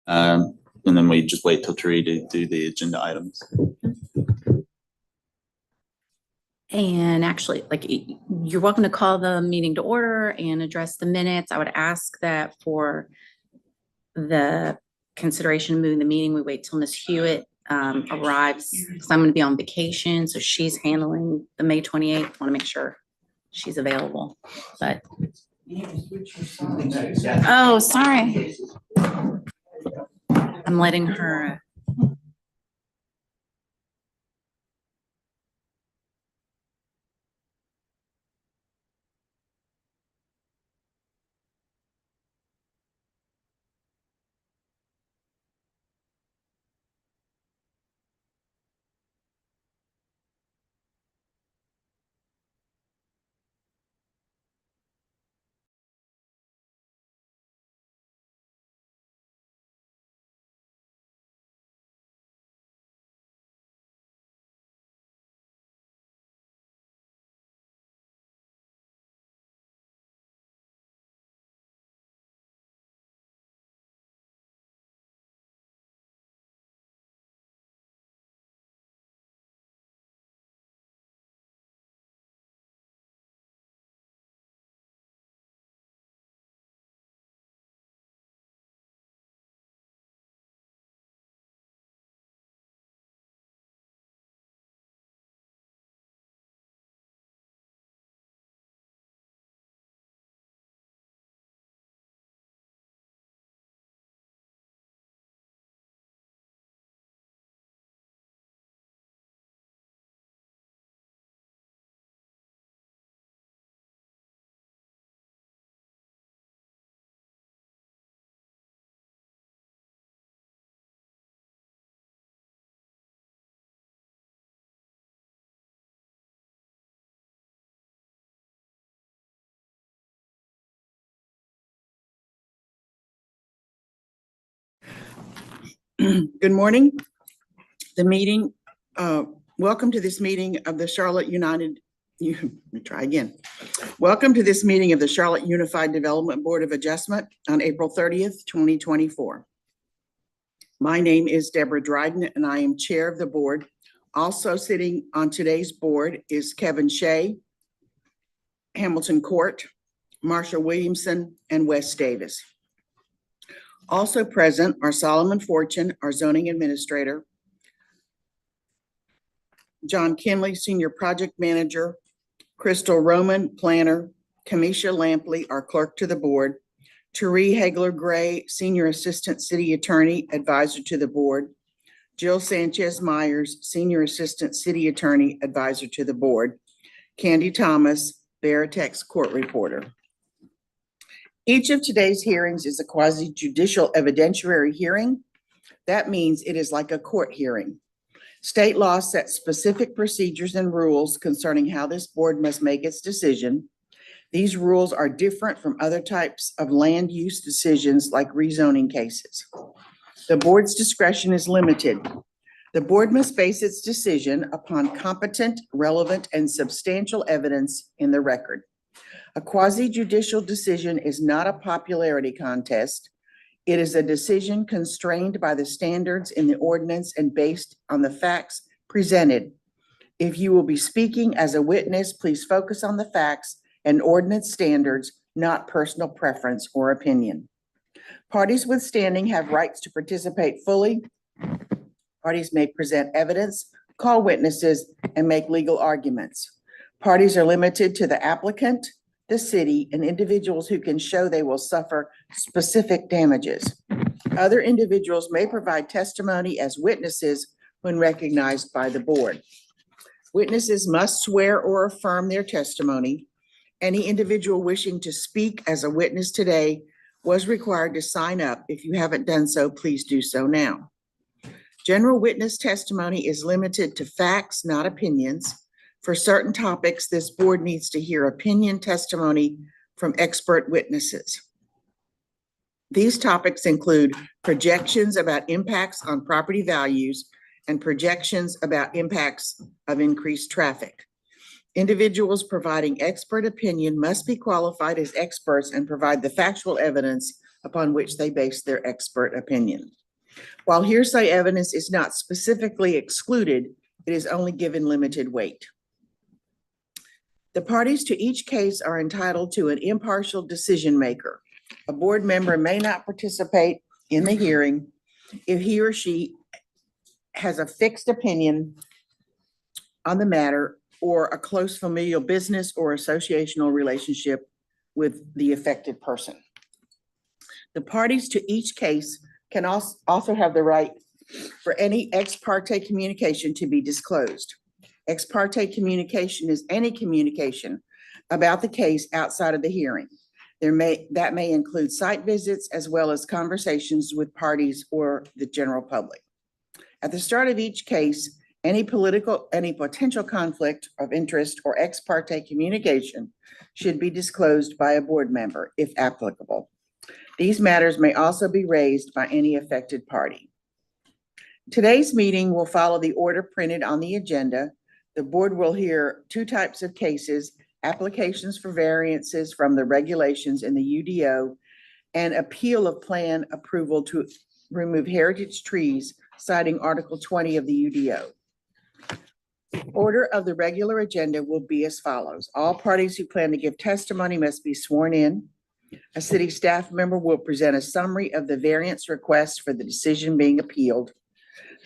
And then we just wait till Terry to do the agenda items. And actually, like, you're welcome to call the meeting to order and address the minutes. I would ask that for the consideration of moving the meeting, we wait till Ms. Hewitt arrives, because I'm going to be on vacation, so she's handling the May 28th. Want to make sure she's available, but oh, sorry. I'm letting her. Good morning. Welcome to this meeting of the Charlotte United. Let me try again. Welcome to this meeting of the Charlotte Unified Development Board of Adjustment on April 30th, 2024. My name is Deborah Dryden, and I am chair of the board. Also sitting on today's board is Kevin Shea, Hamilton Court, Marsha Williamson, and Wes Davis. Also present are Solomon Fortune, our zoning administrator, John Kinley, senior project manager, Crystal Roman, planner, Kamisha Lampley, our clerk to the board, Teree Hagler Gray, senior assistant city attorney, advisor to the board, Jill Sanchez Myers, senior assistant city attorney, advisor to the board, Candy Thomas, Veritex court reporter. Each of today's hearings is a quasi-judicial evidentiary hearing. That means it is like a court hearing. State law sets specific procedures and rules concerning how this board must make its decision. These rules are different from other types of land use decisions like rezoning cases. The board's discretion is limited. The board must base its decision upon competent, relevant, and substantial evidence in the record. A quasi-judicial decision is not a popularity contest. It is a decision constrained by the standards in the ordinance and based on the facts presented. If you will be speaking as a witness, please focus on the facts and ordinance standards, not personal preference or opinion. Parties with standing have rights to participate fully. Parties may present evidence, call witnesses, and make legal arguments. Parties are limited to the applicant, the city, and individuals who can show they will suffer specific damages. Other individuals may provide testimony as witnesses when recognized by the board. Witnesses must swear or affirm their testimony. Any individual wishing to speak as a witness today was required to sign up. If you haven't done so, please do so now. General witness testimony is limited to facts, not opinions. For certain topics, this board needs to hear opinion testimony from expert witnesses. These topics include projections about impacts on property values and projections about impacts of increased traffic. Individuals providing expert opinion must be qualified as experts and provide the factual evidence upon which they base their expert opinion. While hearsay evidence is not specifically excluded, it is only given limited weight. The parties to each case are entitled to an impartial decision maker. A board member may not participate in the hearing if he or she has a fixed opinion on the matter or a close familial business or associational relationship with the affected person. The parties to each case can also have the right for any ex parte communication to be disclosed. Ex parte communication is any communication about the case outside of the hearing. That may include site visits as well as conversations with parties or the general public. At the start of each case, any potential conflict of interest or ex parte communication should be disclosed by a board member, if applicable. These matters may also be raised by any affected party. Today's meeting will follow the order printed on the agenda. The board will hear two types of cases: applications for variances from the regulations in the UDO and appeal of plan approval to remove heritage trees, citing Article 20 of the UDO. Order of the regular agenda will be as follows. All parties who plan to give testimony must be sworn in. A city staff member will present a summary of the variance request for the decision being appealed.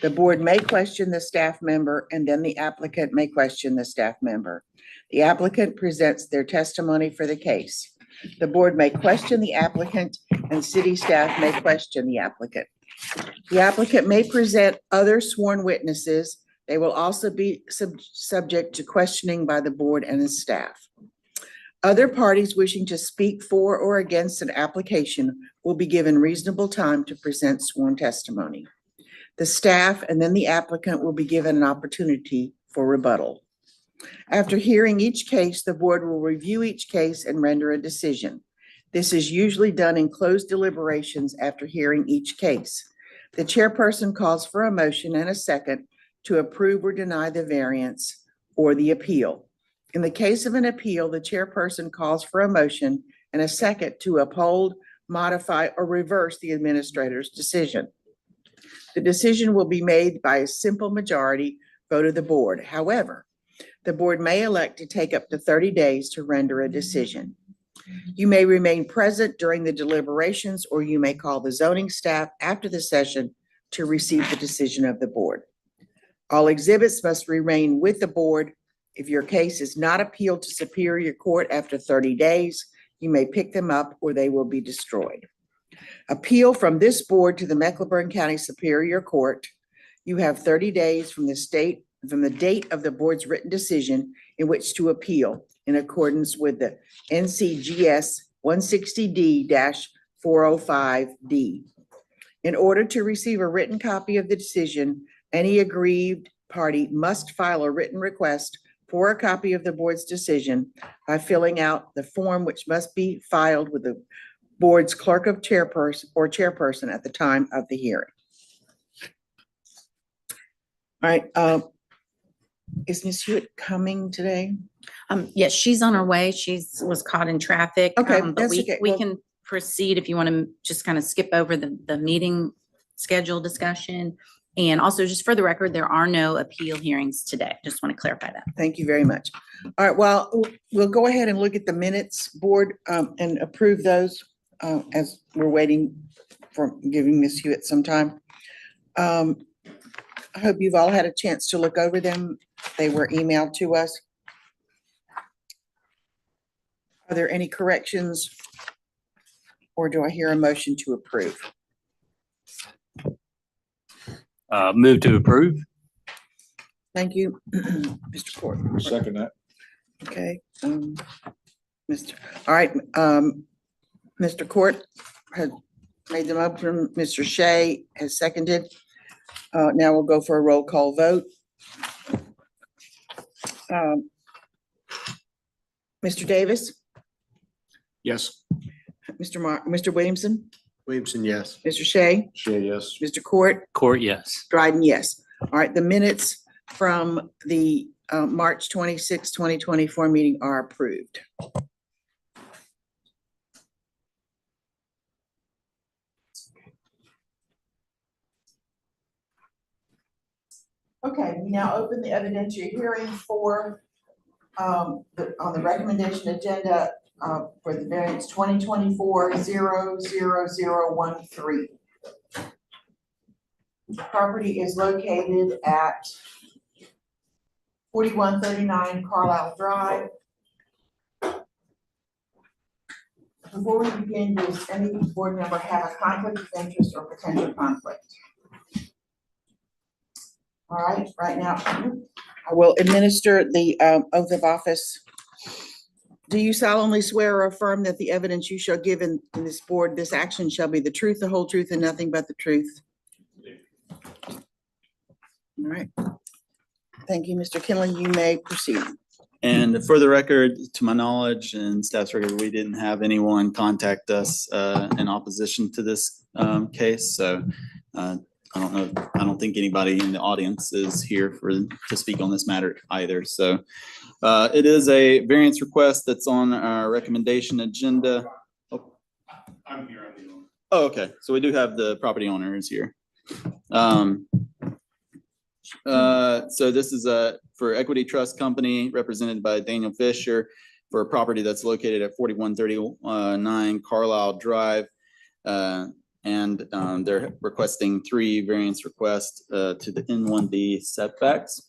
The board may question the staff member, and then the applicant may question the staff member. The applicant presents their testimony for the case. The board may question the applicant, and city staff may question the applicant. The applicant may present other sworn witnesses. They will also be subject to questioning by the board and the staff. Other parties wishing to speak for or against an application will be given reasonable time to present sworn testimony. The staff and then the applicant will be given an opportunity for rebuttal. After hearing each case, the board will review each case and render a decision. This is usually done in closed deliberations after hearing each case. The chairperson calls for a motion and a second to approve or deny the variance or the appeal. In the case of an appeal, the chairperson calls for a motion and a second to uphold, modify, or reverse the administrator's decision. The decision will be made by a simple majority vote of the board. However, the board may elect to take up to 30 days to render a decision. You may remain present during the deliberations, or you may call the zoning staff after the session to receive the decision of the board. All exhibits must remain with the board. If your case is not appealed to Superior Court after 30 days, you may pick them up or they will be destroyed. Appeal from this board to the Mecklenburg County Superior Court. You have 30 days from the date of the board's written decision in which to appeal in accordance with the NCGS 160D-405D. In order to receive a written copy of the decision, any aggrieved party must file a written request for a copy of the board's decision by filling out the form, which must be filed with the board's clerk of chairperson at the time of the hearing. All right, is Ms. Hewitt coming today? Yes, she's on her way. Was caught in traffic. Okay, But that's we okay. we Well- can proceed if you want to just kind of skip over the meeting schedule discussion. And also, just for the record, there are no appeal hearings today. Just want to clarify that. Thank you very much. All right, well, we'll go ahead and look at the minutes, board, and approve those as we're waiting for giving Ms. Hewitt some time. I hope you've all had a chance to look over them. They were emailed to us. Are there any corrections? Or do I hear a motion to approve? Move to approve. Thank you, Mr. Court. Second that. Okay, all right, Mr. Court has made the motion, Mr. Shea has seconded. Now we'll go for a roll call vote. Mr. Davis, Yes. Mr. Williamson, Williamson, yes. Mr. Shea, Shea, yes. Mr. Court, Court, yes. Dryden, yes. All right, the minutes from the March 26, 2024 meeting are approved. Okay, we now open the evidentiary hearing for, on the recommendation agenda, for the variance 2024-00013. Property is located at 4139 Carlisle Drive. Before we begin, does any board member have a conflict of interest or potential conflict? All right, right now, I will administer the oath of office. Do you solemnly swear or affirm that the evidence you shall give in this board, this action shall be the truth, the whole truth, and nothing but the truth? All right. Thank you, Mr. Kinley. You may proceed. And for the record, to my knowledge and staff's record, we didn't have anyone contact us in opposition to this case. So I don't know, I don't think anybody in the audience is here to speak on this matter either. So it is a variance request that's on our recommendation agenda. Oh. I'm here, I'm the owner. Oh, okay. So we do have the property owner is here. So this is for Equity Trust Company represented by Daniel Fisher for a property that's located at 4139 Carlisle Drive. And they're requesting 3 variance requests to the N1B setbacks.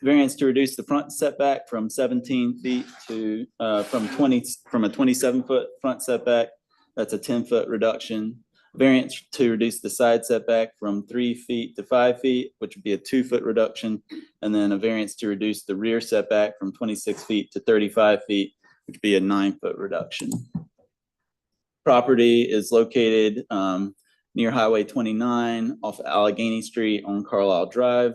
Variance to reduce the front setback from 17 feet to from a 27-foot front setback. That's a 10-foot reduction. Variance to reduce the side setback from 3 feet to 5 feet, which would be a 2-foot reduction. And then a variance to reduce the rear setback from 26 feet to 35 feet, which would be a 9-foot reduction. Property is located near Highway 29 off Allegheny Street on Carlisle Drive.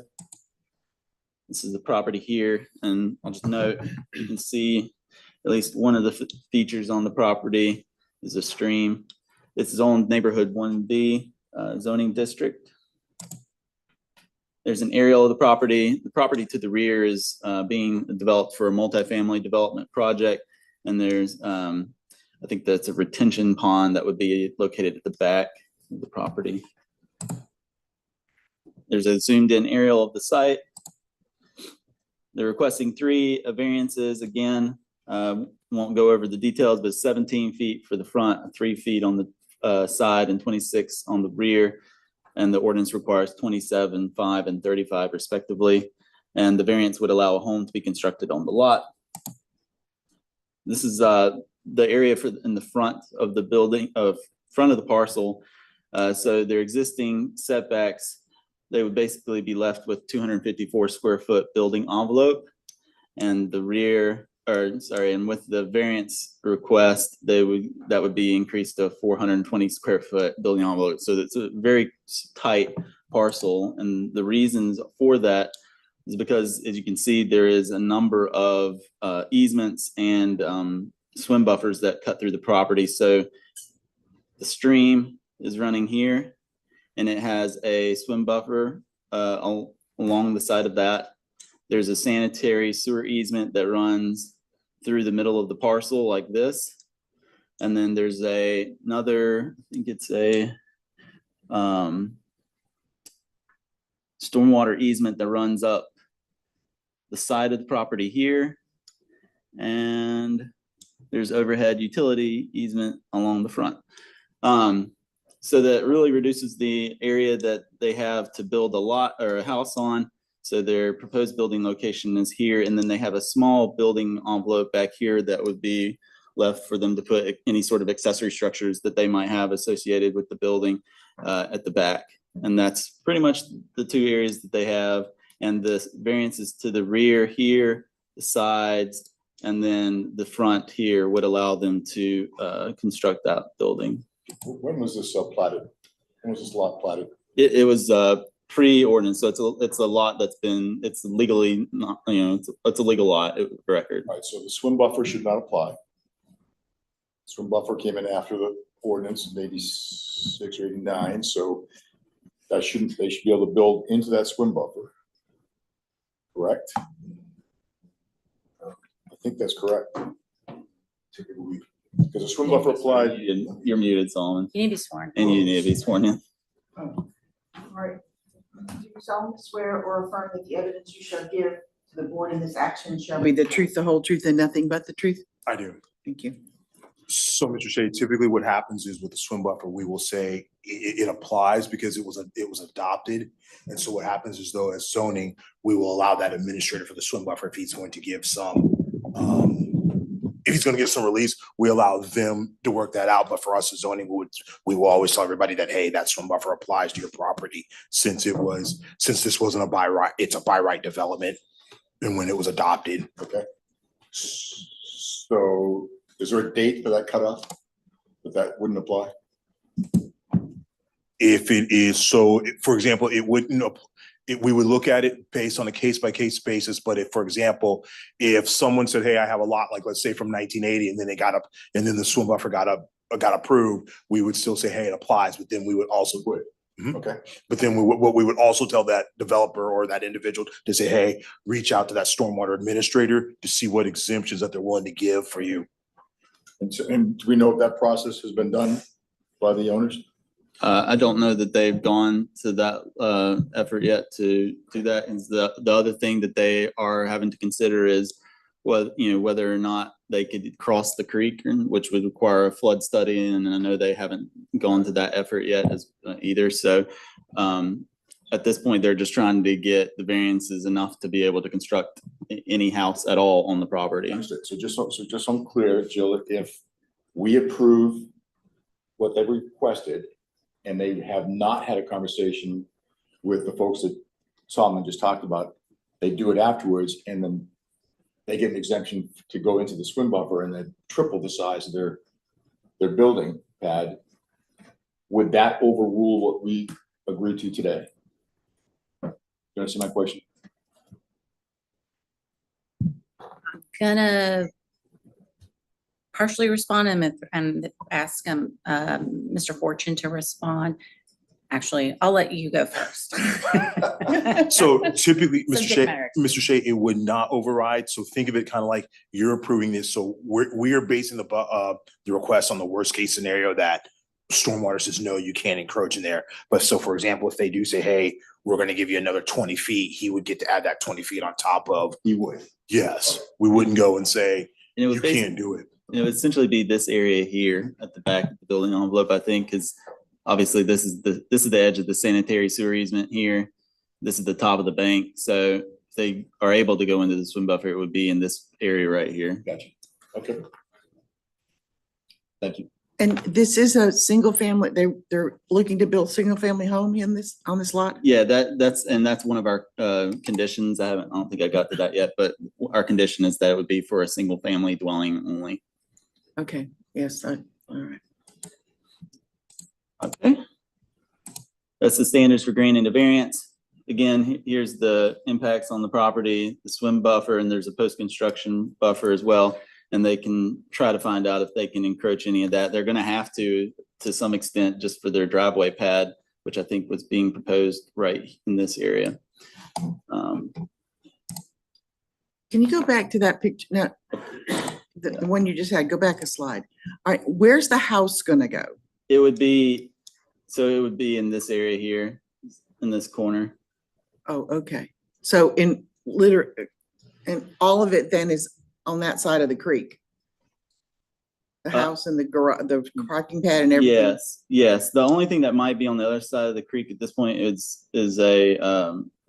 This is the property here, and I'll just note, you can see at least one of the features on the property is a stream. It's zoned neighborhood 1B zoning district. There's an aerial of the property. The property to the rear is being developed for a multifamily development project. And there's, I think that's a retention pond that would be located at the back of the property. There's a zoomed in aerial of the site. They're requesting 3 variances. Again, won't go over the details, but 17 feet for the front, 3 feet on the side, and 26 on the rear. And the ordinance requires 27, 5, and 35 respectively. And the variance would allow a home to be constructed on the lot. This is the area in the front of the building, front of the parcel. So their existing setbacks, they would basically be left with 254 square foot building envelope. And the rear, and with the variance request, that would be increased to 420 square foot building envelope. So it's a very tight parcel. And the reasons for that is because, as you can see, there is a number of easements and swim buffers that cut through the property. So the stream is running here, and it has a swim buffer along the side of that. There's a sanitary sewer easement that runs through the middle of the parcel like this. And then there's another, I think it's a stormwater easement that runs up the side of the property here. And there's overhead utility easement along the front. So that really reduces the area that they have to build a lot or a house on. So their proposed building location is here, and then they have a small building envelope back here that would be left for them to put any sort of accessory structures that they might have associated with the building at the back. And that's pretty much the 2 areas that they have. And the variances to the rear here, the sides, and then the front here would allow them to construct that building. When was this platted? When was this lot platted? It was pre-ordinance, so it's a lot that's been, it's legally not, it's a legal lot record. All right, so the swim buffer should not apply. Swim buffer came in after the ordinance in 86 or 89, so they should be able to build into that swim buffer. Correct? I think that's correct. Because the swim buffer applied. You're muted, Solomon, You need to be sworn. and you need to be sworn in. All right. Do you solemnly swear or affirm that the evidence you shall give to the board in this action shall be the truth, the whole truth, and nothing but the truth? I do. Thank you. So, Mr. Shea, typically what happens is with the swim buffer, we will say it applies because it was adopted. And so what happens is though, as zoning, we will allow that administrator for the swim buffer, if he's going to give some, if he's gonna give some release, we allow them to work that out. But for us as zoning, we will always tell everybody that, hey, that swim buffer applies to your property since this wasn't a by right, it's a by right development. And when it was adopted. Okay. So is there a date for that cutoff? That wouldn't apply? If it is, so for example, it wouldn't, we would look at it based on a case by case basis. But if, for example, if someone said, hey, I have a lot, like let's say from 1980, and then they got up, and then the swim buffer got approved, we would still say, hey, it applies, but then we would also. Okay. But then what we would also tell that developer or that individual to say, hey, reach out to that stormwater administrator to see what exemptions that they're willing to give for you. And do we know if that process has been done by the owners? I don't know that they've gone to that effort yet to do that. And the other thing that they are having to consider is whether or not they could cross the creek, which would require a flood study. And I know they haven't gone to that effort yet either. So at this point, they're just trying to get the variances enough to be able to construct any house at all on the property. Understood. So just so I'm clear, Jill, if we approve what they requested and they have not had a conversation with the folks that Solomon just talked about, they do it afterwards and then they get an exemption to go into the swim buffer and then triple the size of their building pad, would that overrule what we agreed to today? You understand my question? Gonna partially respond and ask Mr. Fortune to respond. Actually, I'll let you go first. So typically, Subject matter. Mr. Shea, it would not override. So think of it kind of like you're approving this. So we are basing the request on the worst case scenario that stormwater says, no, you can't encroach in there. But so for example, if they do say, hey, we're going to give you another 20 feet, he would get to add that 20 feet on top of. He would. Yes, we wouldn't go and say, And it would you basically, can't do it. it would essentially be this area here at the back of the building envelope, I think, because obviously this is the edge of the sanitary sewer easement here. This is the top of the bank. So if they are able to go into the swim buffer, it would be in this area right here. Gotcha. Okay. Thank you. And this is a single family, they're looking to build single family home on this lot? Yeah, that's one of our conditions. I don't think I got to that yet, but our condition is that it would be for a single family dwelling only. Okay, yes, all right. Okay. That's the standards for granting a variance. Again, here's the impacts on the property, the swim buffer, and there's a post-construction buffer as well. And they can try to find out if they can encroach any of that. They're gonna have to some extent, just for their driveway pad, which I think was being proposed right in this area. Can you go back to that picture? Now, the one you just had, go back a slide. All right, where's the house gonna go? It would be in this area here, in this corner. Oh, okay. So and all of it then is on that side of the creek? The house and the garage, the parking pad and everything? Yes. The only thing that might be on the other side of the creek at this point is they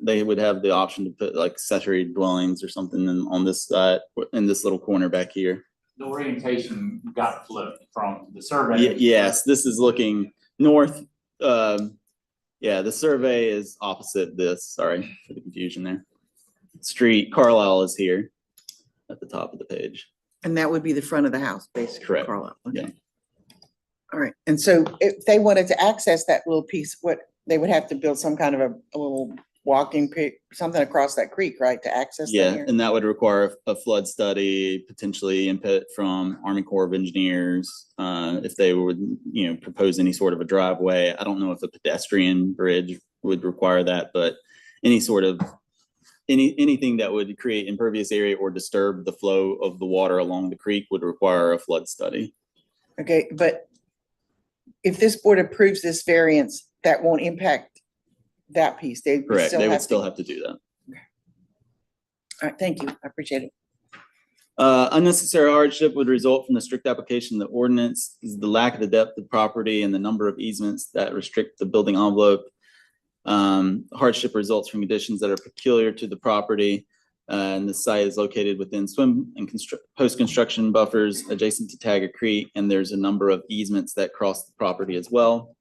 would have the option to put like accessory dwellings or something on this side, in this little corner back here. The orientation got flipped from the survey. Yes, this is looking north. Yeah, the survey is opposite this. Sorry for the confusion there. Street Carlisle is here at the top of the page. And that would be the front of the house, basically. Correct. Carlisle. Okay. Yeah. All right. And so if they wanted to access that little piece, they would have to build some kind of a little walking, something across that creek, right, to access that Yeah, area? and that would require a flood study, potentially input from Army Corps of Engineers, if they would, propose any sort of a driveway. I don't know if a pedestrian bridge would require that, but any sort of anything that would create impervious area or disturb the flow of the water along the creek would require a flood study. Okay, but if this board approves this variance, that won't impact that piece. They would Correct, they would still to. have to do that. All right, thank you. I appreciate it. Unnecessary hardship would result from the strict application of the ordinance is the lack of the depth of property and the number of easements that restrict the building envelope. Hardship results from conditions that are peculiar to the property. And the site is located within swim and post-construction buffers adjacent to Taggart Creek, and there's a number of easements that cross the property as well.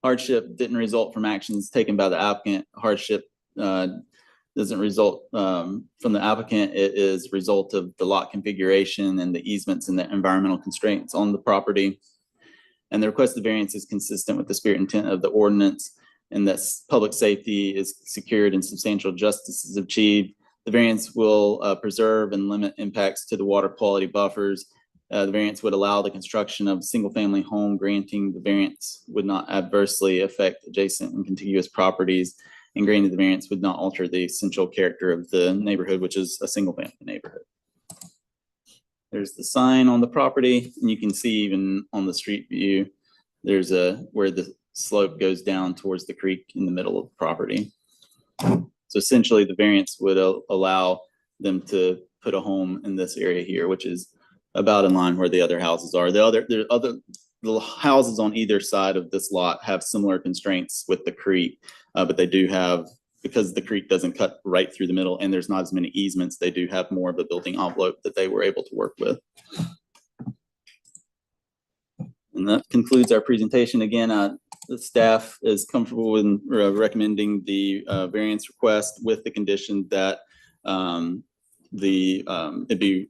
Hardship didn't result from actions taken by the applicant. Hardship doesn't result from the applicant. It is a result of the lot configuration and the easements and the environmental constraints on the property. And the requested variance is consistent with the spirit and intent of the ordinance, and that public safety is secured and substantial justice is achieved. The variance will preserve and limit impacts to the water quality buffers. The variance would allow the construction of a single-family home. Granting the variance would not adversely affect adjacent and contiguous properties, and granting the variance would not alter the essential character of the neighborhood, which is a single-family neighborhood. There's the sign on the property, and you can see even on the street view, there's where the slope goes down towards the creek in the middle of the property. So essentially, the variance would allow them to put a home in this area here, which is about in line where the other houses are. The houses on either side of this lot have similar constraints with the creek, but they do have, because the creek doesn't cut right through the middle and there's not as many easements, they do have more of a building envelope that they were able to work with. And that concludes our presentation. Again, the staff is comfortable in recommending the variance request with the condition that it be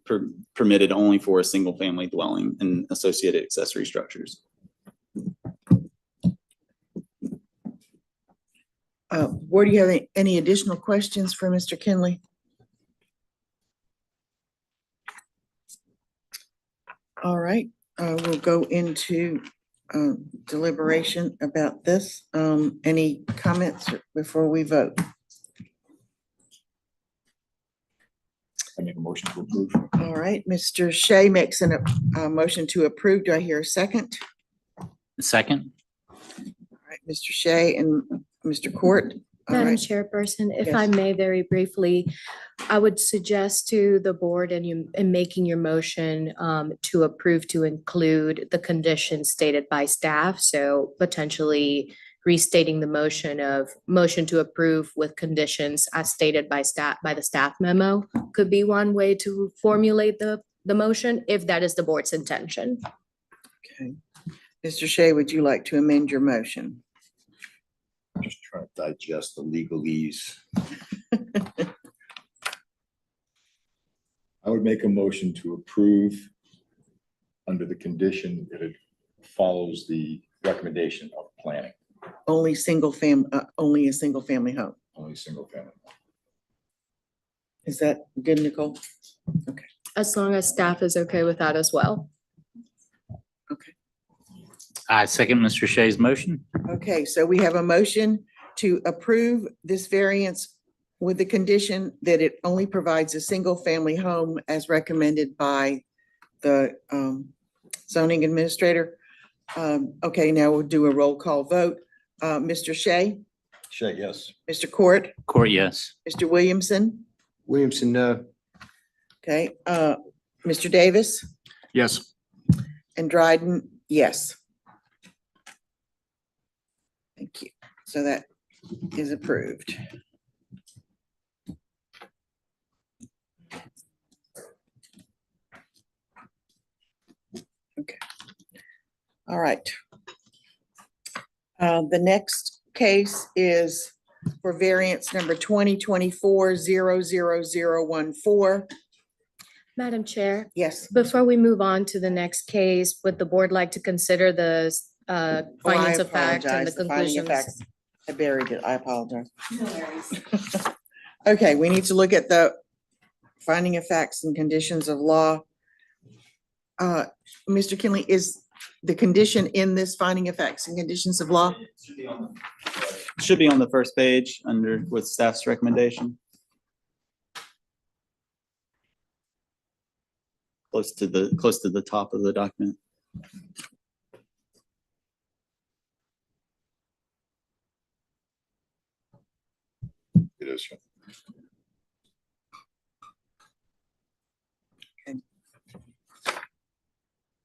permitted only for a single family dwelling and associated accessory structures. Board, do you have any additional questions for Mr. Kinley? All right, we'll go into deliberation about this. Any comments before we vote? I make a motion to approve. All right, Mr. Shea makes a motion to approve. Do I hear a second? Second. All right, Mr. Shea and Mr. Court. All Madam right. Chairperson, if Yes. I may very briefly, I would suggest to the board in making your motion to approve to include the conditions stated by staff. So potentially restating the motion to approve with conditions as stated by the staff memo could be one way to formulate the motion, if that is the board's intention. Okay. Mr. Shea, would you like to amend your motion? Just trying to digest the legalese. I would make a motion to approve under the condition that it follows the recommendation of planning, Only a single family home. only single family. Is that good, Nicole? As long as staff is okay with that as well. Okay. I second Mr. Shea's motion. Okay, so we have a motion to approve this variance with the condition that it only provides a single family home as recommended by the zoning administrator. Okay, now we'll do a roll call vote. Mr. Shea, Shea, yes. Mr. Court, Court, yes. Mr. Williamson, Williamson, no. okay, Mr. Davis, Yes. and Dryden, yes. Thank you. So that is approved. Okay. All right. The next case is for variance number 2024-00014. Madam Chair, Yes. before we move on to the next case, would the board like to consider the findings of fact and the apologize. Finding of conclusions? facts. I buried it. I apologize. Okay, we need to look at the finding of facts and conditions of law. Mr. Kinley, is the condition in this finding of facts and conditions of law? Should be on the first page under with staff's recommendation. Close to the top of the document. addition.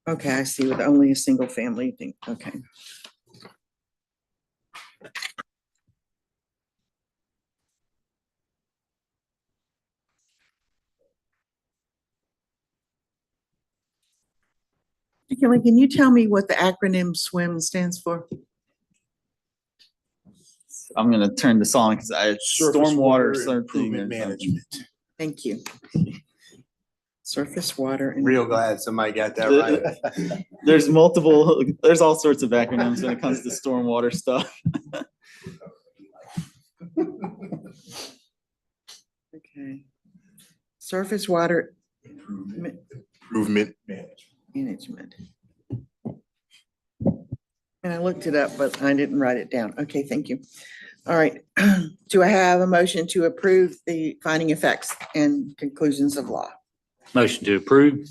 Okay, I see, with only a single family thing, okay. Kelly, can you tell me what the acronym SWIM stands for? I'm gonna turn this on because Surface stormwater water something improvement or something. management. Thank you. Surface water. and- Real glad somebody got that right. There's there's all sorts of acronyms when it comes to stormwater stuff. Okay. Surface water Improvement management. management. And I looked it up, but I didn't write it down. Okay, thank you. All right. Do I have a motion to approve the finding effects and conclusions of law? Motion to approve.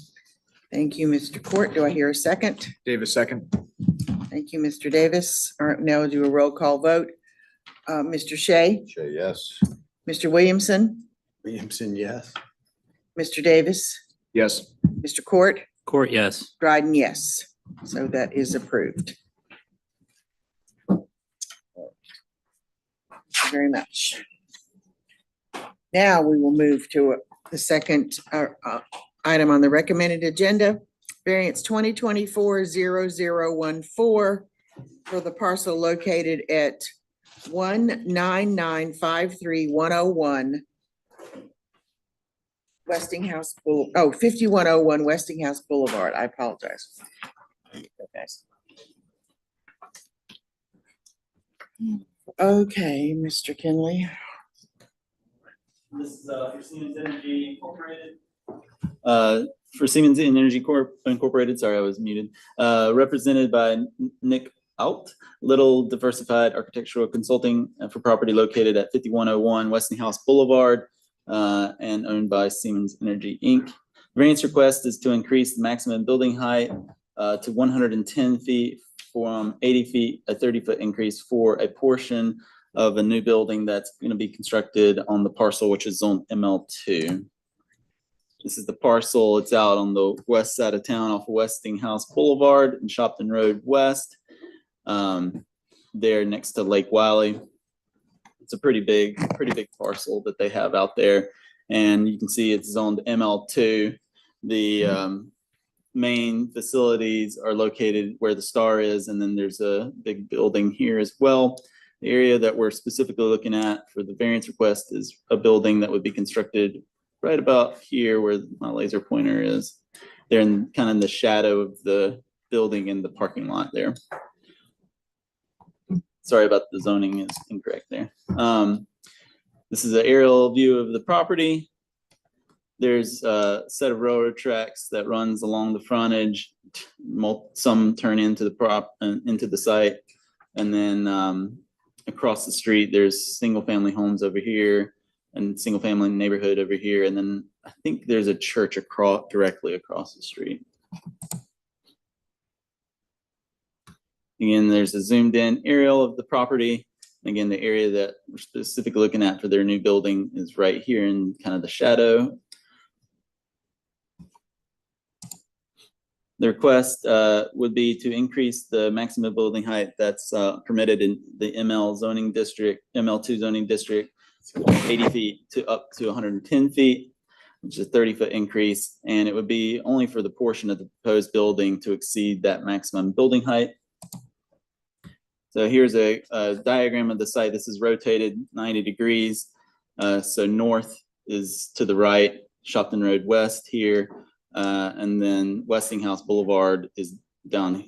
Thank you, Mr. Court. Do I hear a second? Davis, second. Thank you, Mr. Davis. All right, now we'll do a roll call vote. Mr. Shea, Shay, yes. Mr. Williamson, Williamson, yes. Mr. Davis, Yes. Mr. Court, Court, yes. Dryden, yes. So that is approved. Thank you very much. Now we will move to the second item on the recommended agenda, variance 2024-0014 for the parcel located at 19953-101 Westinghouse, 5101 Westinghouse Boulevard. I apologize. Okay, Mr. Kinley. This is for Siemens Energy Incorporated. For Siemens Energy Incorporated, sorry, I was muted, represented by Nick Out, Little Diversified Architectural Consulting for property located at 5101 Westinghouse Boulevard and owned by Siemens Energy, Inc. Variance request is to increase the maximum building height to 110 feet from 80 feet, a 30-foot increase for a portion of a new building that's going to be constructed on the parcel, which is zone ML2. This is the parcel. It's out on the west side of town off of Westinghouse Boulevard and Shopton Road West. There next to Lake Wiley. It's a pretty big parcel that they have out there. And you can see it's zoned ML2. The main facilities are located where the star is, and then there's a big building here as well. The area that we're specifically looking at for the variance request is a building that would be constructed right about here where my laser pointer is. They're in kind of in the shadow of the building in the parking lot there. Sorry about the zoning is incorrect there. This is an aerial view of the property. There's a set of railroad tracks that runs along the frontage. Some turn into the site, and then across the street there's single-family homes over here and single-family neighborhood over here, and then I think there's a church directly across the street. Again, there's a zoomed-in aerial of the property. Again, the area that we're specifically looking at for their new building is right here in kind of the shadow. The request would be to increase the maximum building height that's permitted in the ML zoning district, ML2 zoning district, 80 feet to up to 110 feet, which is a 30-foot increase. And it would be only for the portion of the proposed building to exceed that maximum building height. So here's a diagram of the site. This is rotated 90 degrees. So north is to the right, Shopton Road West here. And then Westinghouse Boulevard is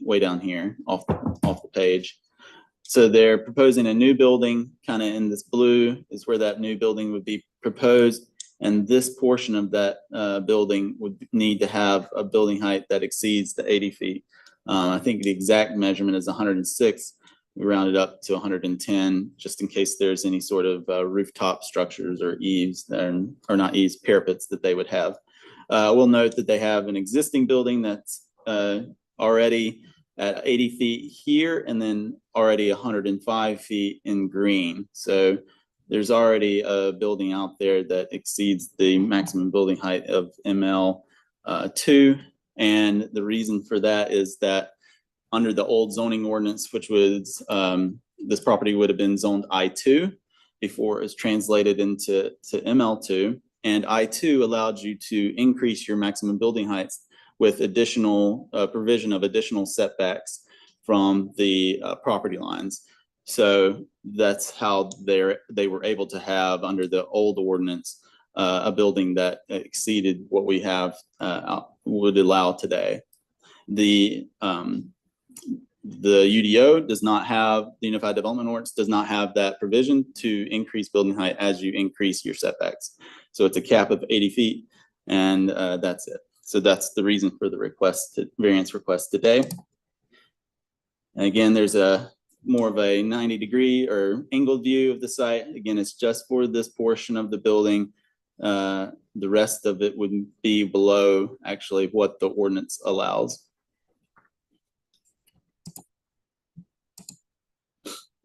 way down here off the page. So they're proposing a new building, kind of in this blue is where that new building would be proposed. And this portion of that building would need to have a building height that exceeds the 80 feet. I think the exact measurement is 106. We rounded up to 110 just in case there's any sort of rooftop structures or eaves that are not eaves, parapets that they would have. We'll note that they have an existing building that's already at 80 feet here and then already 105 feet in green. So there's already a building out there that exceeds the maximum building height of ML 2. And the reason for that is that under the old zoning ordinance, which was, this property would have been zoned I2 before it was translated into ML2. And I2 allowed you to increase your maximum building heights with additional provision of additional setbacks from the property lines. So that's how they were able to have, under the old ordinance, a building that exceeded what we have would allow today. The UDO does not have, the Unified Development Ordinance does not have that provision to increase building height as you increase your setbacks. So it's a cap of 80 feet, and that's it. So that's the reason for the variance request today. And again, there's a more of a 90-degree or angled view of the site. Again, it's just for this portion of the building. The rest of it would be below actually what the ordinance allows.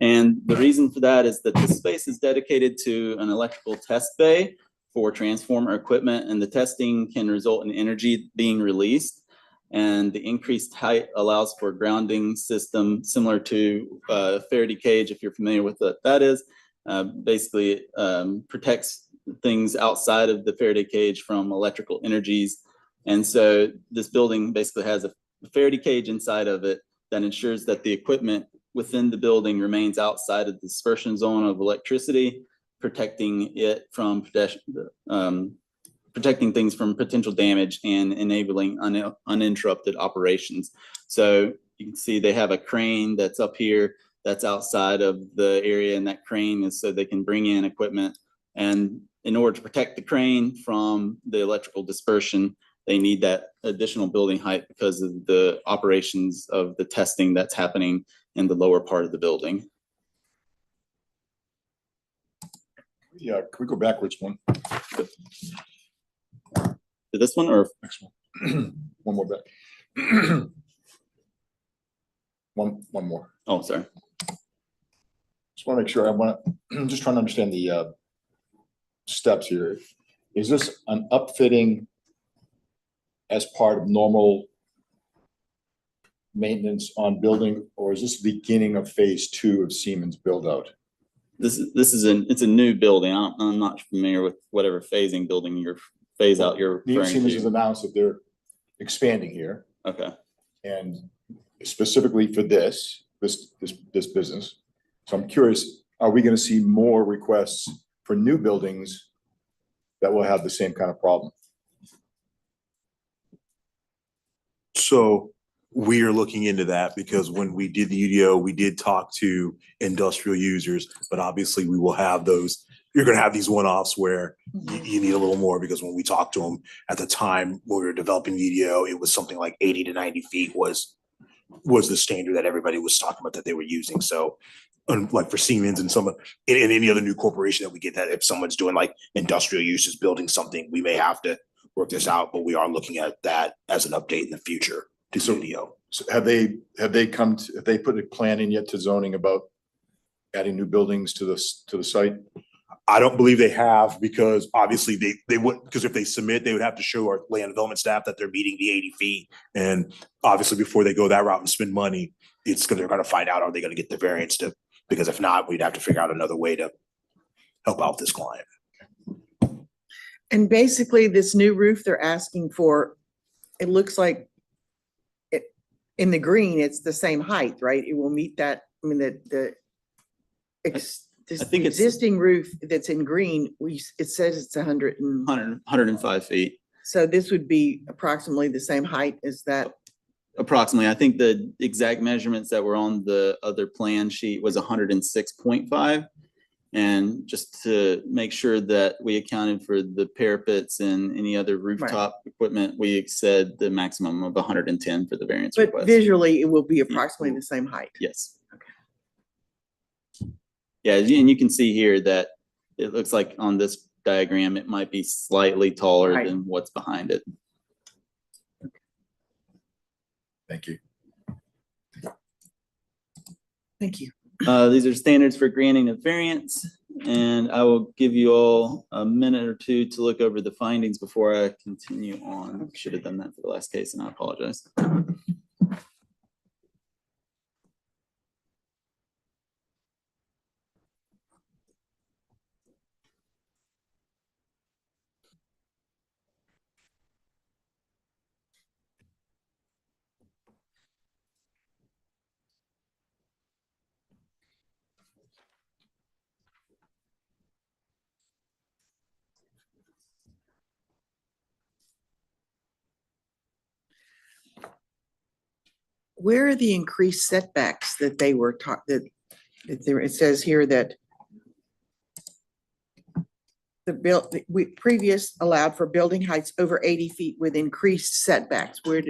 And the reason for that is that the space is dedicated to an electrical test bay for transformer equipment, and the testing can result in energy being released. And the increased height allows for a grounding system similar to a Faraday cage, if you're familiar with what that is. Basically, protects things outside of the Faraday cage from electrical energies. And so this building basically has a Faraday cage inside of it that ensures that the equipment within the building remains outside of the dispersion zone of electricity, protecting it from protecting things from potential damage and enabling uninterrupted operations. So you can see they have a crane that's up here that's outside of the area, and that crane is so they can bring in equipment. And in order to protect the crane from the electrical dispersion, they need that additional building height because of the operations of the testing that's happening in the lower part of the building. Yeah, can we go backwards one? To this one or Next one. One more back. One more. oh, sorry. Just want to make sure, I'm just trying to understand the steps here. Is this an upfitting as part of normal maintenance on building, or is this the beginning of phase 2 of Siemens build out? It's a new building. I'm not familiar with whatever phasing building you're phase out you're referring Siemens has to. announced that they're expanding here, Okay. and specifically for this business. So I'm curious, are we going to see more requests for new buildings that will have the same kind of problem? So we are looking into that because when we did the UDO, we did talk to industrial users, but obviously we will have those. You're going to have these one-offs where you need a little more, because when we talked to them at the time when we were developing the UDO, it was something like 80 to 90 feet was the standard that everybody was talking about that they were using. So like for Siemens and and any other new corporation that we get, that if someone's doing like industrial uses, building something, we may have to work this out, but we are looking at that as an update in the future to UDO. So have they put a plan in yet to zoning about adding new buildings to the site? I don't believe they have, because obviously they wouldn't, because if they submit, they would have to show our land development staff that they're meeting the 80 feet. And obviously before they go that route and spend money, they're going to find out, are they going to get the variance to, because if not, we'd have to figure out another way to help out this client. And basically this new roof they're asking for, it looks like it, in the green, it's the same height, right? It will meet that, I mean, I think it's existing roof that's in green, it says it's 105 feet. So this would be approximately the same height as that. Approximately. I think the exact measurements that were on the other plan sheet was 106.5. And just to make sure that we accounted for the parapets and any other rooftop equipment, we said the maximum of 110 for the variance But request. visually, it will be approximately the same height. Yes. Yeah, and you can see here that it looks like on this diagram, it might be slightly taller Right. than what's behind it. Thank you. Thank you. These are standards for granting a variance. and I will give you all a minute or two to look over the findings before I continue on. Should have done that for the last case, and I apologize. Where are the increased setbacks that they were taught, that there, it says here that we previous allowed for building heights over 80 feet with increased setbacks. Where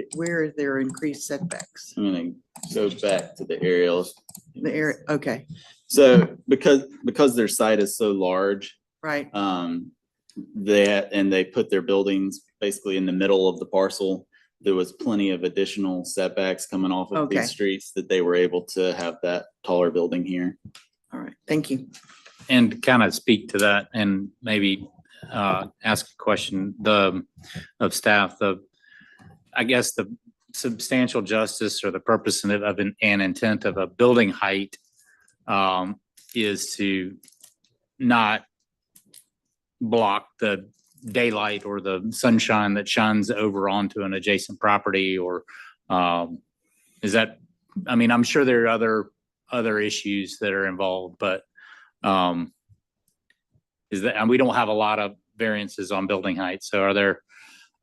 are there increased setbacks? I'm gonna go back to the aerials. The area, okay, So because their site is so large, right, they put their buildings basically in the middle of the parcel. There was plenty of additional setbacks coming off of Okay. these streets that they were able to have that taller building here. all right, thank you. And to kind of speak to that and maybe ask a question of staff, I guess the substantial justice or the purpose of an intent of a building height is to not block the daylight or the sunshine that shines over onto an adjacent property, or is that, I mean, I'm sure there are other issues that are involved, but is that, and we don't have a lot of variances on building height. So are there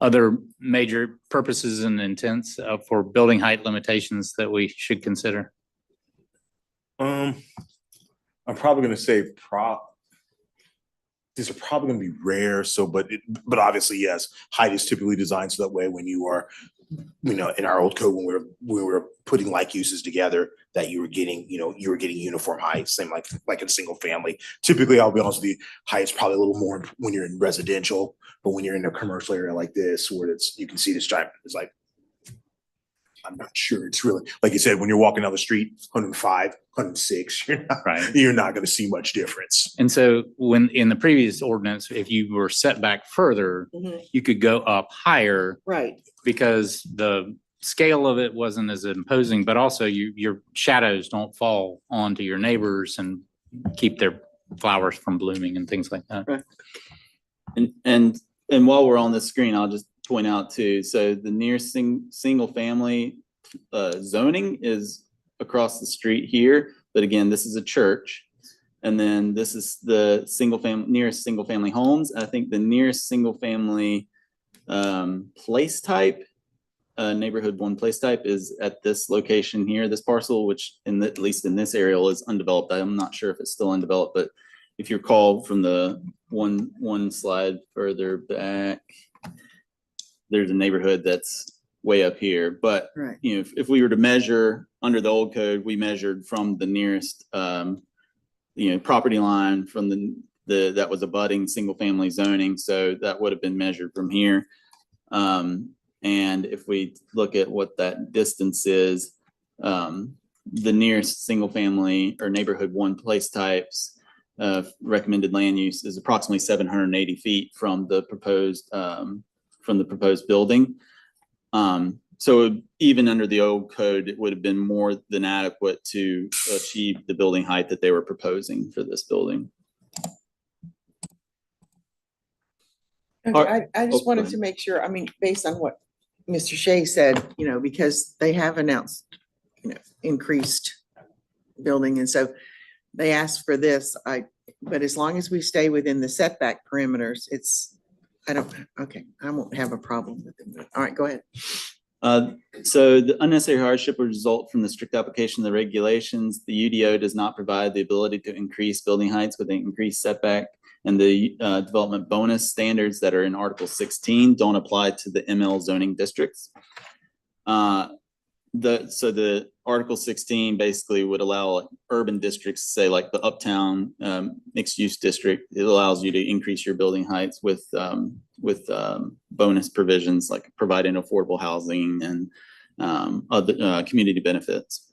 other major purposes and intents for building height limitations that we should consider? I'm probably gonna say these are probably gonna be rare, so, but obviously, yes, height is typically designed so that way when you are, you know, in our old code, when we were putting like uses together, that you were getting uniform height, same like in single family. Typically, I'll be honest with you, height's probably a little more when you're in residential, but when you're in a commercial area like this, where you can see the stripe, it's like, I'm not sure. It's really, like you said, when you're walking down the street, 105, 106, you're not going to see much difference. And so when in the previous ordinance, if you were set back further, you could go up higher Right, because the scale of it wasn't as imposing, but also your shadows don't fall onto your neighbors and keep their flowers from blooming and things like that. Right. And while we're on the screen, I'll just point out too, so the nearest single family zoning is across the street here, but again, this is a church. And then this is the nearest single family homes. I think the nearest single family place type, neighborhood one place type is at this location here, this parcel, which at least in this area is undeveloped. I'm not sure if it's still undeveloped, but if you recall from the one slide further back, there's a neighborhood that's way up here. But right, you know, if we were to measure under the old code, we measured from the nearest property line from that was abutting single family zoning. So that would have been measured from here. And if we look at what that distance is, the nearest single family or neighborhood one place types recommended land use is approximately 780 feet from the proposed building. So even under the old code, it would have been more than adequate to achieve the building height that they were proposing for this building. okay, I just wanted to make sure, I mean, based on what Mr. Shea said, you know, because they have announced, you know, increased building, and so they asked for this, but as long as we stay within the setback parameters, I won't have a problem with it. All right, go ahead. So the unnecessary hardship will result from the strict application of the regulations. The UDO does not provide the ability to increase building heights with an increased setback, and the development bonus standards that are in Article 16 don't apply to the ML zoning districts. So the Article 16 basically would allow like urban districts, say like the Uptown mixed use district. It allows you to increase your building heights with bonus provisions like providing affordable housing and other community benefits.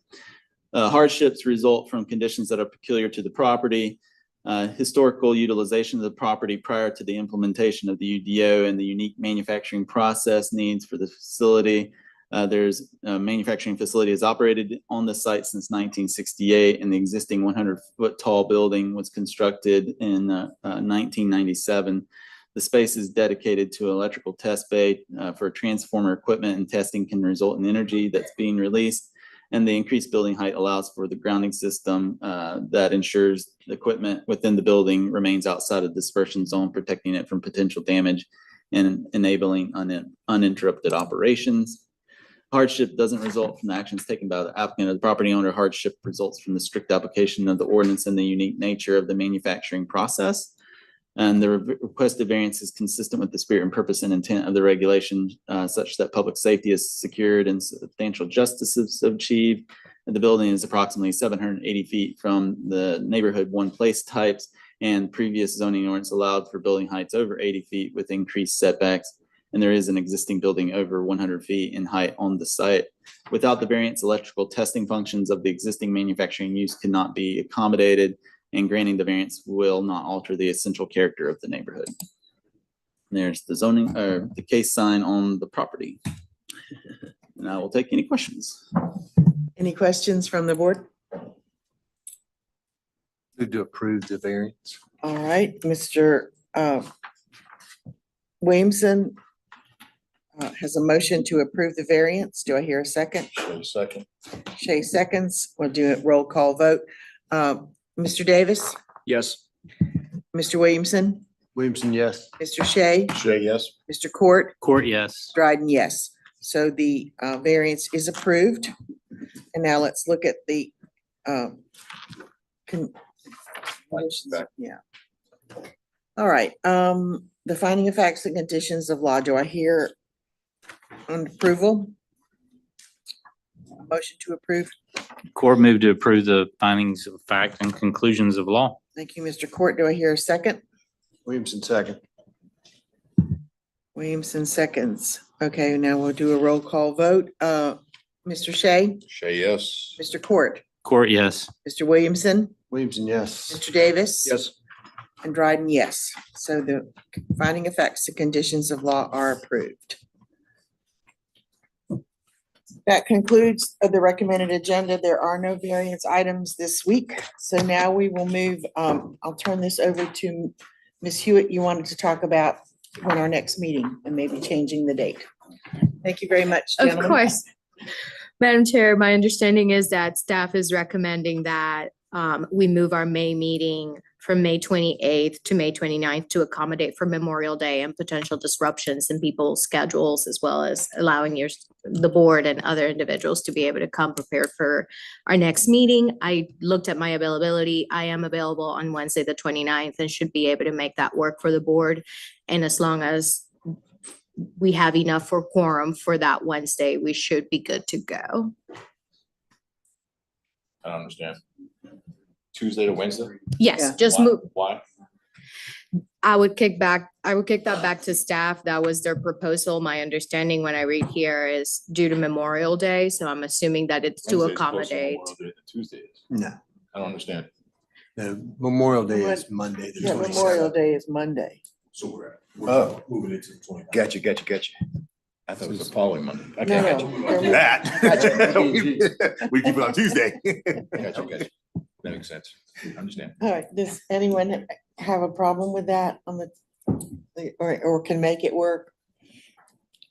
Hardships result from conditions that are peculiar to the property. Historical utilization of the property prior to the implementation of the UDO and the unique manufacturing process needs for the facility. There's a manufacturing facility has operated on the site since 1968, and the existing 100-foot tall building was constructed in 1997. The space is dedicated to an electrical test bay for transformer equipment, and testing can result in energy that's being released. And the increased building height allows for the grounding system that ensures the equipment within the building remains outside of the dispersion zone, protecting it from potential damage and enabling uninterrupted operations. Hardship doesn't result from the actions taken by the applicant or the property owner. Hardship results from the strict application of the ordinance and the unique nature of the manufacturing process. And the requested variance is consistent with the spirit and purpose and intent of the regulation, such that public safety is secured and substantial justice is achieved. And the building is approximately 780 feet from the neighborhood one place types, and previous zoning ordinance allowed for building heights over 80 feet with increased setbacks. And there is an existing building over 100 feet in height on the site. Without the variance, electrical testing functions of the existing manufacturing use cannot be accommodated, and granting the variance will not alter the essential character of the neighborhood. There's the zoning, or the case sign on the property. And I will take any questions. Any questions from the board? Move to approve the variance. All right, Mr. Williamson has a motion to approve the variance. Do I hear a second? Shay, second. Shay seconds. We'll do a roll call vote. Mr. Davis, Yes. Mr. Williamson, Williamson, yes. Mr. Shay, Shay, yes. Mr. Court, Court, yes. Dryden, yes. So the variance is approved. And now let's look at the conditions. Yeah. All right, the finding of facts and conditions of law. Do I hear on approval? Motion to approve. Court moved to approve the findings of fact and conclusions of law. Thank you, Mr. Court. Do I hear a second? Williamson, second. Williamson seconds. Okay, now we'll do a roll call vote. Mr. Shay, Shay, yes. Mr. Court, Court, yes. Mr. Williamson, Williamson, yes. Mr. Davis. Yes. And Dryden, yes. So the finding of facts and conditions of law are approved. That concludes the recommended agenda. There are no variance items this week. So now we will move, I'll turn this over to Ms. Hewitt. You wanted to talk about when our next meeting and maybe changing the date. Thank you very much, Of gentlemen. course. Madam Chair, my understanding is that staff is recommending that we move our May meeting from May 28th to May 29th to accommodate for Memorial Day and potential disruptions in people's schedules, as well as allowing the board and other individuals to be able to come prepared for our next meeting. I looked at my availability. I am available on Wednesday, the 29th, and should be able to make that work for the board. And as long as we have enough for quorum for that Wednesday, we should be good to go. I don't understand. Tuesday to Wednesday? Yes, Yeah. just Why? move. Why? I would kick that back to staff. That was their proposal. My understanding when I read here is due to Memorial Day, so I'm assuming that it's to Wednesday's closer to accommodate. Memorial Day than Tuesday is. No, I don't understand. the Memorial Day is Monday, the Yeah, Memorial 27th. Day is Monday. So we're Oh. moving it to the 29th. Gotcha. I thought it was the following Monday. No, Okay, no. gotcha. Don't do that. We keep it on Tuesday. Gotcha. That makes sense. I understand. All right, does anyone have a problem with that on or can make it work?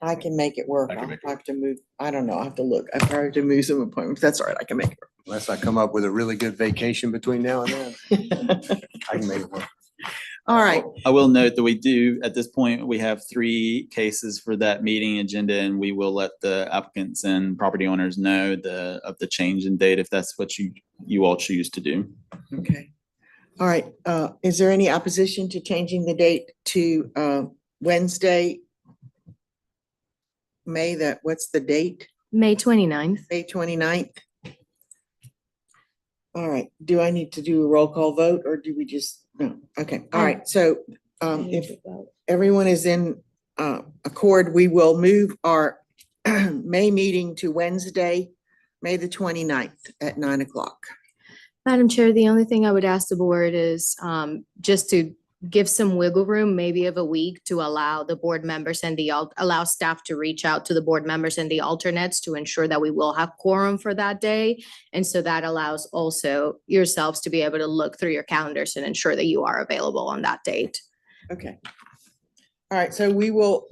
I can make it work. I can I'll make it have to move, I don't know, I have to look. I probably have to move some appointments. That's all right, I can make Unless I come up with a really good vacation between now and then, it. I can make it work. All right, I will note that we do, at this point, we have 3 cases for that meeting agenda, and we will let the applicants and property owners know of the change in date if that's what you all choose to do. okay. All right, is there any opposition to changing the date to Wednesday? What's the date? May 29th. May 29th? All right, do I need to do a roll call vote or do we just, no, okay, all right, so if everyone is in accord, we will move our May meeting to Wednesday, May the 29th at 9 o'clock. Madam Chair, the only thing I would ask the board is just to give some wiggle room, maybe of a week, to allow the board members and allow staff to reach out to the board members and the alternates to ensure that we will have quorum for that day. And so that allows also yourselves to be able to look through your calendars and ensure that you are available on that date. Okay. All right, so we will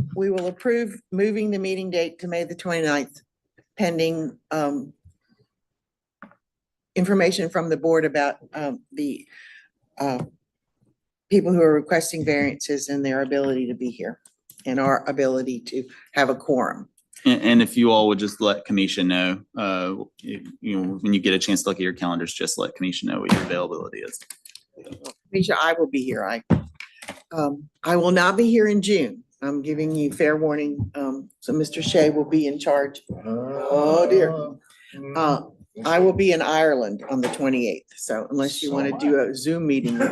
approve moving the meeting date to May the 29th, pending information from the board about the people who are requesting variances and their ability to be here and our ability to have a quorum. And if you all would just let Kamisha know, when you get a chance to look at your calendars, just let Kamisha know what your availability is. Misha, I will be here. I will not be here in June. I'm giving you fair warning. So Mr. Shea will be in charge. Oh, dear. I will be in Ireland on the 28th. So unless you want to do a Zoom meeting. In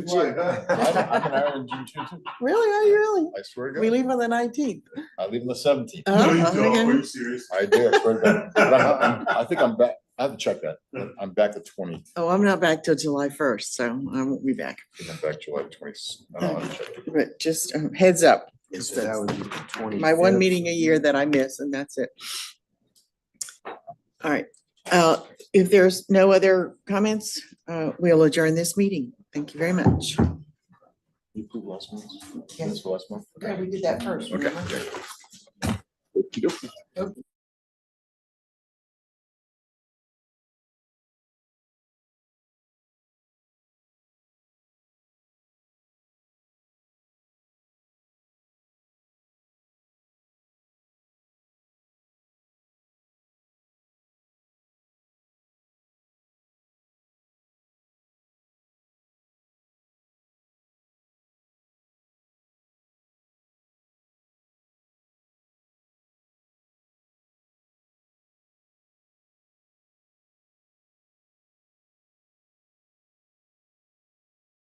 June. I'm in Ireland June too. Really? Are you really? I swear to We God. leave on the 19th. I leave on the 17th. Okay. serious? I do, I swear to God. But I think I'm back. I have to check that. I'm back the 20th. Oh, I'm not back till July 1st, so I won't be back. I'm back July 20th. I don't have to check it. But just heads up. So that would be the 25th. My one meeting a year that I miss, and that's it. All right. If there's no other comments, we'll adjourn this meeting. Thank you very much. You approved last month? Yes. That's for last month? Yeah, we did that first. Okay. remember? Okey-dokey.